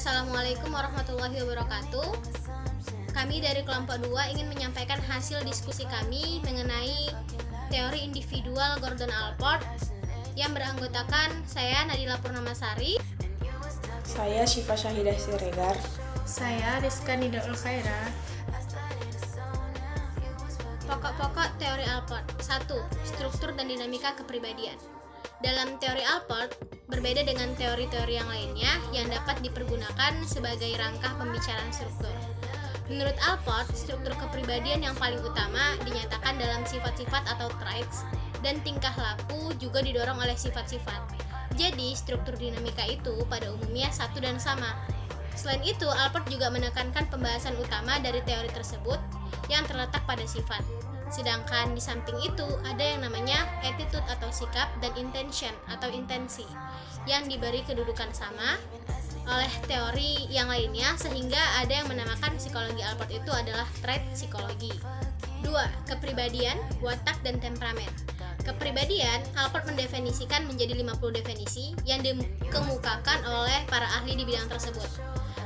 Assalamualaikum warahmatullahi wabarakatuh. Kami dari kelompok 2 ingin menyampaikan hasil diskusi kami mengenai teori individual Gordon Allport yang beranggotakan saya Nadila Purnamasari, saya Syifa Syahidah Siregar, saya Rizka Nidaul Khaira. Pokok-pokok teori Allport. 1. Struktur dan dinamika kepribadian. Dalam teori Allport, berbeda dengan teori-teori yang lainnya yang dapat dipergunakan sebagai rangka pembicaraan struktur. Menurut Allport, struktur kepribadian yang paling utama dinyatakan dalam sifat-sifat atau traits, dan tingkah laku juga didorong oleh sifat-sifat. Jadi, struktur dinamika itu pada umumnya satu dan sama. Selain itu, Allport juga menekankan pembahasan utama dari teori tersebut yang terletak pada sifat. Sedangkan di samping itu ada yang namanya attitude atau sikap dan intention atau intensi yang diberi kedudukan sama oleh teori yang lainnya, sehingga ada yang menamakan psikologi Allport itu adalah trait psikologi. 2. Kepribadian, watak, dan temperamen. Kepribadian, Allport mendefinisikan menjadi 50 definisi yang dikemukakan oleh para ahli di bidang tersebut.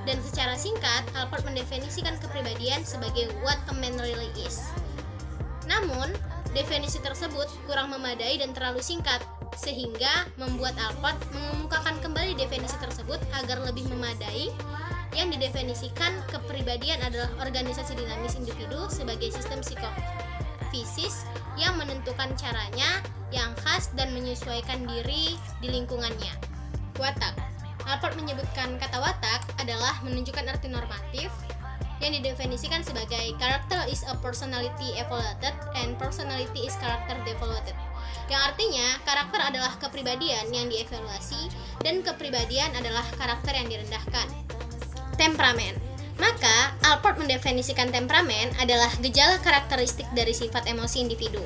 Dan secara singkat, Allport mendefinisikan kepribadian sebagai what a man really is. Namun, definisi tersebut kurang memadai dan terlalu singkat, sehingga membuat Allport mengemukakan kembali definisi tersebut agar lebih memadai. Yang didefinisikan kepribadian adalah organisasi dinamis individu sebagai sistem psikofisis yang menentukan caranya yang khas dan menyesuaikan diri di lingkungannya. Watak. Allport menyebutkan kata watak adalah menunjukkan arti normatif yang didefinisikan sebagai character is a personality evaluated and personality is character devaluated, yang artinya karakter adalah kepribadian yang dievaluasi dan kepribadian adalah karakter yang direndahkan. Temperamen. Maka, Allport mendefinisikan temperamen adalah gejala karakteristik dari sifat emosi individu,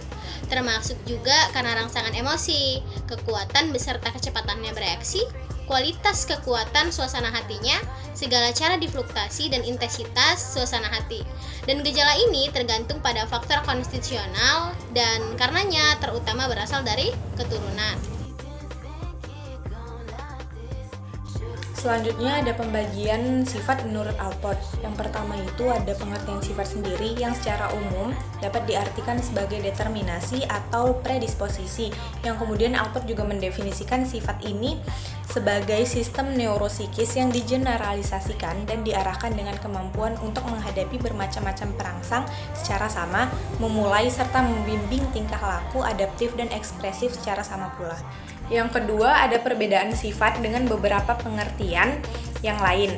termasuk juga karena rangsangan emosi, kekuatan beserta kecepatannya bereaksi, kualitas kekuatan suasana hatinya, segala cara difluktasi dan intensitas suasana hati. Dan gejala ini tergantung pada faktor konstitusional dan karenanya terutama berasal dari keturunan. Selanjutnya ada pembagian sifat menurut Allport. Yang pertama itu ada pengertian sifat sendiri yang secara umum dapat diartikan sebagai determinasi atau predisposisi, yang kemudian Allport juga mendefinisikan sifat ini sebagai sistem neuropsikis yang digeneralisasikan dan diarahkan dengan kemampuan untuk menghadapi bermacam-macam perangsang secara sama, memulai serta membimbing tingkah laku adaptif dan ekspresif secara sama pula. Yang kedua, ada perbedaan sifat dengan beberapa pengertian yang lain.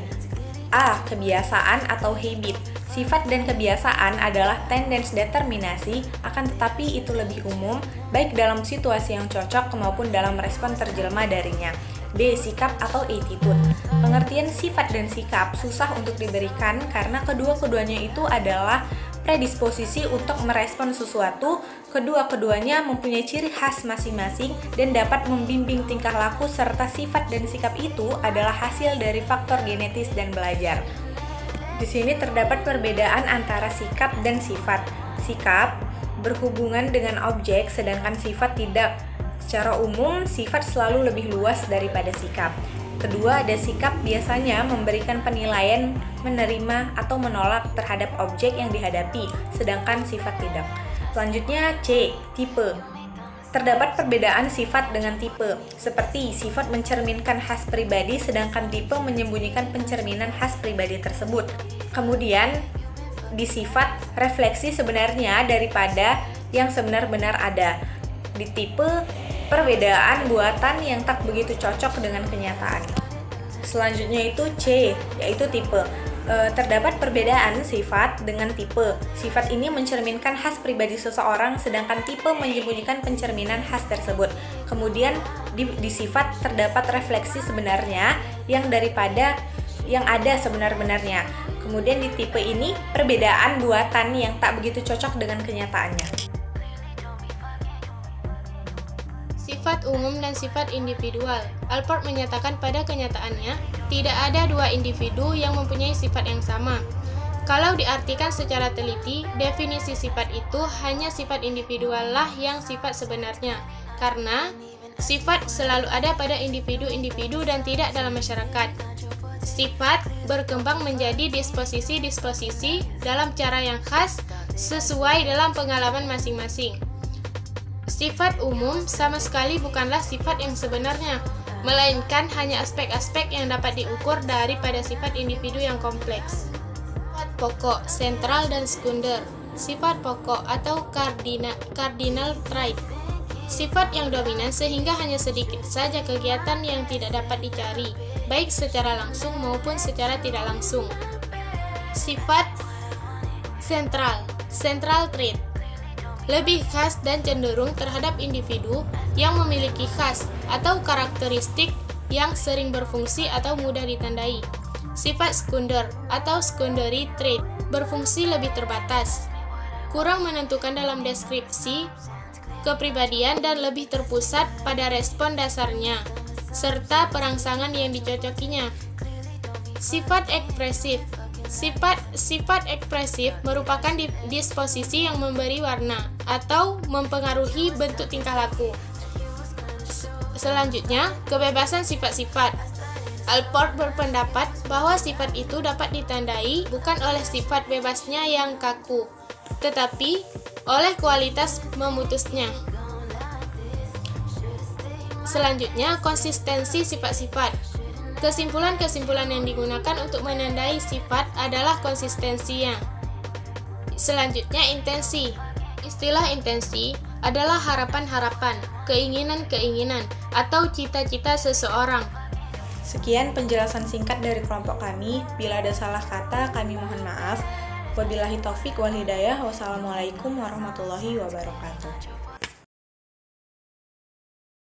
A. Kebiasaan atau habit. Sifat dan kebiasaan adalah tendens determinasi, akan tetapi itu lebih umum, baik dalam situasi yang cocok maupun dalam respon terjelma darinya. B. Sikap atau attitude. Pengertian sifat dan sikap susah untuk diberikan karena kedua-keduanya itu adalah predisposisi untuk merespon sesuatu, kedua-keduanya mempunyai ciri khas masing-masing dan dapat membimbing tingkah laku, serta sifat dan sikap itu adalah hasil dari faktor genetis dan belajar. Di sini terdapat perbedaan antara sikap dan sifat. Sikap berhubungan dengan objek, sedangkan sifat tidak. Secara umum, sifat selalu lebih luas daripada sikap. Kedua, ada sikap biasanya memberikan penilaian, menerima atau menolak terhadap objek yang dihadapi, sedangkan sifat tidak. Selanjutnya C. Tipe. Terdapat perbedaan sifat dengan tipe, seperti sifat mencerminkan khas pribadi sedangkan tipe menyembunyikan pencerminan khas pribadi tersebut. Kemudian, di sifat refleksi sebenarnya daripada yang sebenar-benar ada. Di tipe, perbedaan buatan yang tak begitu cocok dengan kenyataan. Selanjutnya itu C, yaitu tipe. Terdapat perbedaan sifat dengan tipe. Sifat ini mencerminkan khas pribadi seseorang, sedangkan tipe menyembunyikan pencerminan khas tersebut. Kemudian di sifat terdapat refleksi sebenarnya yang daripada yang ada sebenar-benarnya. Kemudian di tipe ini perbedaan buatan yang tak begitu cocok dengan kenyataannya. Sifat umum dan sifat individual. Allport menyatakan pada kenyataannya, tidak ada dua individu yang mempunyai sifat yang sama. Kalau diartikan secara teliti, definisi sifat itu hanya sifat individual lah yang sifat sebenarnya, karena sifat selalu ada pada individu-individu dan tidak dalam masyarakat. Sifat berkembang menjadi disposisi-disposisi dalam cara yang khas sesuai dalam pengalaman masing-masing. Sifat umum sama sekali bukanlah sifat yang sebenarnya, melainkan hanya aspek-aspek yang dapat diukur daripada sifat individu yang kompleks. Sifat pokok, sentral, dan sekunder. Sifat pokok atau cardinal trait. Sifat yang dominan sehingga hanya sedikit saja kegiatan yang tidak dapat dicari, baik secara langsung maupun secara tidak langsung. Sifat central trait. Lebih khas dan cenderung terhadap individu yang memiliki khas atau karakteristik yang sering berfungsi atau mudah ditandai. Sifat sekunder atau secondary trait berfungsi lebih terbatas, kurang menentukan dalam deskripsi kepribadian dan lebih terpusat pada respon dasarnya, serta perangsangan yang dicocokinya. Sifat ekspresif. Sifat ekspresif merupakan disposisi yang memberi warna atau mempengaruhi bentuk tingkah laku. Selanjutnya, kebebasan sifat-sifat. Allport berpendapat bahwa sifat itu dapat ditandai bukan oleh sifat bebasnya yang kaku, tetapi oleh kualitas memutusnya. Selanjutnya, konsistensi sifat-sifat. Kesimpulan-kesimpulan yang digunakan untuk menandai sifat adalah konsistensinya. Selanjutnya, intensi. Istilah intensi adalah harapan-harapan, keinginan-keinginan, atau cita-cita seseorang. Sekian penjelasan singkat dari kelompok kami. Bila ada salah kata, kami mohon maaf. Wabillahi taufik wal hidayah. Wassalamualaikum warahmatullahi wabarakatuh.